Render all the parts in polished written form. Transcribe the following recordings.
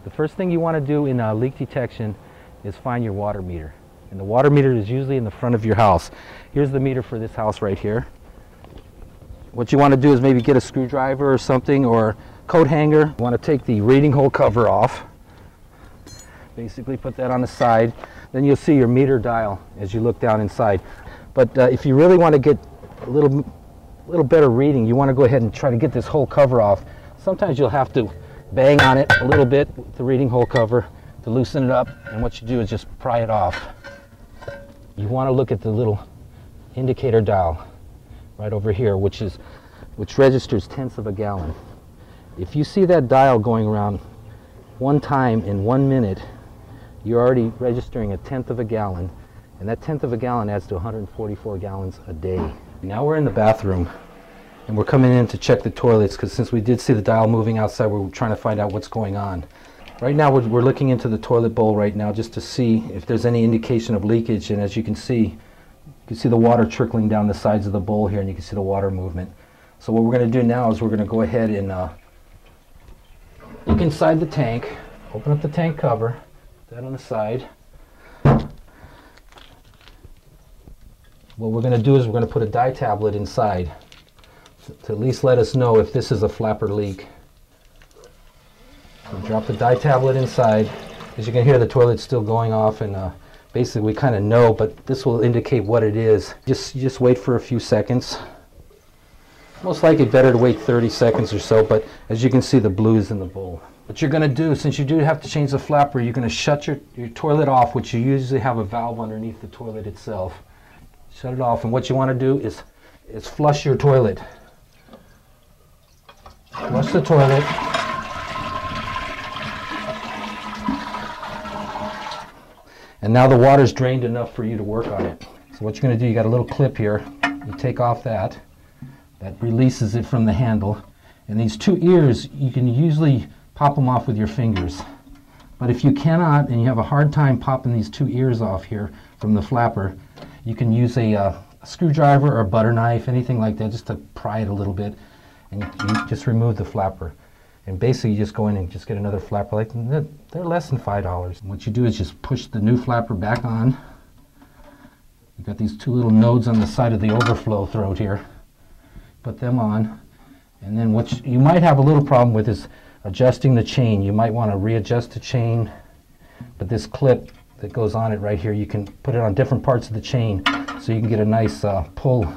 The first thing you want to do in leak detection is find your water meter. And the water meter is usually in the front of your house. Here's the meter for this house right here. What you want to do is maybe get a screwdriver or something, or coat hanger. You want to take the reading hole cover off. Basically put that on the side. Then you'll see your meter dial as you look down inside. But if you really want to get a little better reading, you want to go ahead and try to get this whole cover off. Sometimes you'll have to bang on it a little bit with the reading hole cover to loosen it up, and what you do is just pry it off. You want to look at the little indicator dial right over here, which registers tenths of a gallon. If you see that dial going around one time in 1 minute, you're already registering a tenth of a gallon, and that tenth of a gallon adds to 144 gallons a day. Now we're in the bathroom, and we're coming in to check the toilets, because since we did see the dial moving outside, we're trying to find out what's going on. Right now we're looking into the toilet bowl right now just to see if there's any indication of leakage, and as you can see the water trickling down the sides of the bowl here, and you can see the water movement. So what we're going to do now is we're going to go ahead and look inside the tank, open up the tank cover, put that on the side. What we're going to do is we're going to put a dye tablet inside to at least let us know if this is a flapper leak. So drop the dye tablet inside. As you can hear, the toilet's still going off, and basically we kind of know, but this will indicate what it is. Just wait for a few seconds. Most likely better to wait 30 seconds or so, but as you can see, the blue is in the bowl. What you're going to do, since you do have to change the flapper, you're going to shut your toilet off, which you usually have a valve underneath the toilet itself. Shut it off, and what you want to do is flush your toilet. Flush the toilet. And now the water's drained enough for you to work on it. So what you're going to do, you got a little clip here. You take off that releases it from the handle. And these two ears, you can usually pop them off with your fingers. But if you cannot, and you have a hard time popping these two ears off here from the flapper, you can use a screwdriver or a butter knife, anything like that, just to pry it a little bit, and you just remove the flapper. And basically you just go in and just get another flapper. Like, they're less than $5. And what you do is just push the new flapper back on. You've got these two little nodes on the side of the overflow throat here. Put them on, and then what you might have a little problem with is adjusting the chain. You might want to readjust the chain, but this clip that goes on it right here, you can put it on different parts of the chain so you can get a nice pull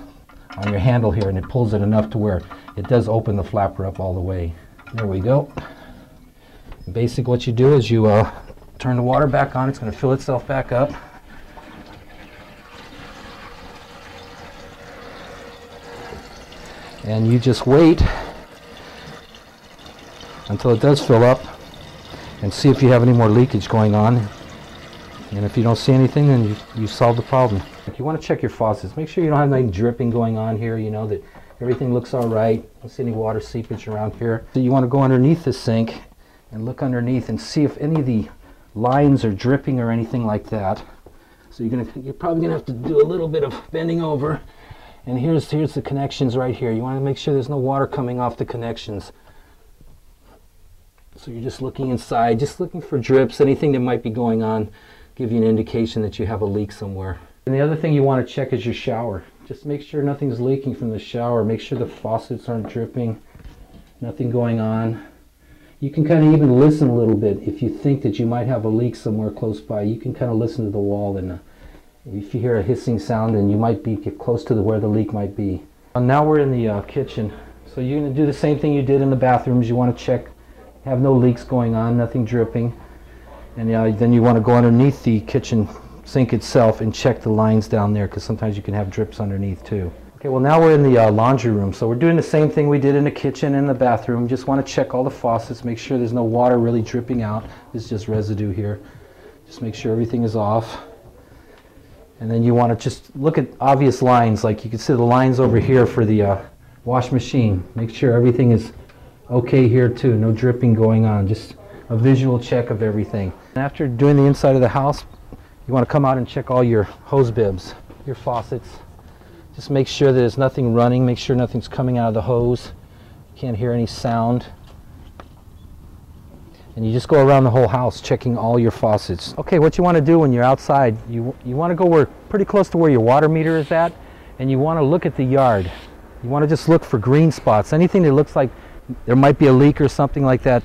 on your handle here, and it pulls it enough to where it does open the flapper up all the way. There we go. Basically what you do is you turn the water back on. It's going to fill itself back up. And you just wait until it does fill up and see if you have any more leakage going on. And if you don't see anything, then you solve the problem. If you want to check your faucets, make sure you don't have any dripping going on here, you know, that everything looks all right. Don't see any water seepage around here. So you want to go underneath the sink and look underneath and see if any of the lines are dripping or anything like that. So you're probably going to have to do a little bit of bending over. And here's the connections right here. You want to make sure there's no water coming off the connections. So you're just looking inside, just looking for drips, anything that might be going on, give you an indication that you have a leak somewhere. And the other thing you want to check is your shower. Just make sure nothing's leaking from the shower. Make sure the faucets aren't dripping, nothing going on. You can kind of even listen a little bit. If you think that you might have a leak somewhere close by, you can kind of listen to the wall, and if you hear a hissing sound, then you might get close to where the leak might be. Now we're in the kitchen. So you're going to do the same thing you did in the bathrooms. You want to check, have no leaks going on, nothing dripping. And then you want to go underneath the kitchen sink itself and check the lines down there, because sometimes you can have drips underneath too. Okay, well now we're in the laundry room. So we're doing the same thing we did in the kitchen and the bathroom. Just want to check all the faucets, make sure there's no water really dripping out. This is just residue here. Just make sure everything is off. And then you want to just look at obvious lines, like you can see the lines over here for the wash machine. Make sure everything is okay here too, no dripping going on, just a visual check of everything. And after doing the inside of the house, you want to come out and check all your hose bibs, your faucets. Just make sure that there's nothing running, make sure nothing's coming out of the hose. You can't hear any sound. and you just go around the whole house checking all your faucets. Okay, what you want to do when you're outside, you want to go pretty close to where your water meter is at, and you want to look at the yard. You want to just look for green spots, anything that looks like there might be a leak or something like that.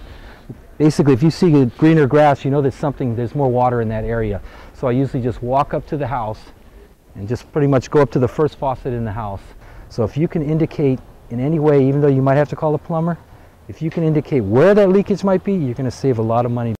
Basically, if you see greener grass, you know there's more water in that area. So I usually just walk up to the house and just pretty much go up to the first faucet in the house. So if you can indicate in any way, even though you might have to call a plumber, if you can indicate where that leakage might be, you're going to save a lot of money.